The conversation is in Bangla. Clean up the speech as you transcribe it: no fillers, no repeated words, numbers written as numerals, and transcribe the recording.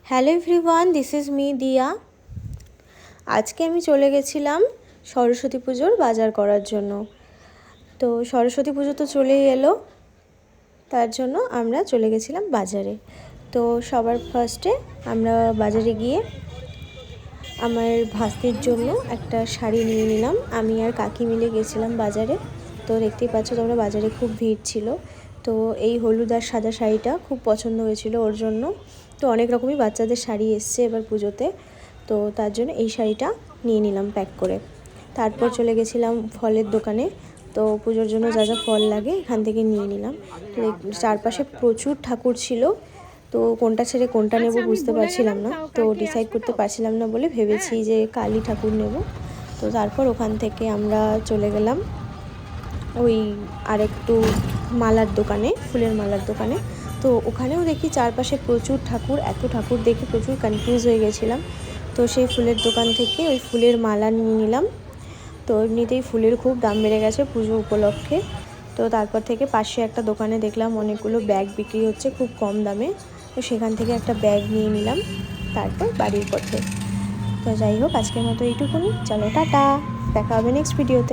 Hello everyone, this is me দিয়া। আজকে আমি চলে গেছিলাম সরস্বতী পুজোর বাজার করার জন্য। তো সরস্বতী পুজো তো চলেই এলো, তার জন্য আমরা চলে গেছিলাম বাজারে। তো সবার ফার্স্টে আমরা বাজারে গিয়ে আমার ভাস্তির জন্য একটা শাড়ি নিয়ে নিলাম। আমি আর কাকি মিলে গেছিলাম বাজারে। তো দেখতেই পাচ্ছ তোমরা, বাজারে খুব ভিড় ছিল। তো এই হলুদ আর সাদা শাড়িটা খুব পছন্দ হয়েছিল ওর জন্য। তো অনেক রকমই বাচ্চাদের শাড়ি এসছে এবার পুজোতে, তো তার জন্য এই শাড়িটা নিয়ে নিলাম প্যাক করে। তারপর চলে গেছিলাম ফলের দোকানে। তো পুজোর জন্য যা যা ফল লাগে এখান থেকে নিয়ে নিলাম। তো চারপাশে প্রচুর ঠাকুর ছিল, তো কোনটা ছেড়ে কোনটা নেব বুঝতে পারছিলাম না। তো ডিসাইড করতে পারছিলাম না বলে ভেবেছি যে কালী ঠাকুর নেব। তো তারপর ওখান থেকে আমরা চলে গেলাম ওই আরেকটু মালার দোকানে, ফুলের মালার দোকানে। তো ওখানেও দেখি চারপাশে প্রচুর ঠাকুর, এত ঠাকুর দেখে প্রচুর কনফিউজ হয়ে গেছিলাম। তো সেই ফুলের দোকান থেকে ওই ফুলের মালা নিয়ে নিলাম। তো এমনিতেই ফুলের খুব দাম বেড়ে গেছে পুজো উপলক্ষে। তো তারপর থেকে পাশে একটা দোকানে দেখলাম অনেকগুলো ব্যাগ বিক্রি হচ্ছে খুব কম দামে। তো সেখান থেকে একটা ব্যাগ নিয়ে নিলাম তারপর বাড়ির পথে। তো যাই হোক, আজকের মতো এইটুকুনি। চলো টাটা, দেখা হবে নেক্সট ভিডিওতে।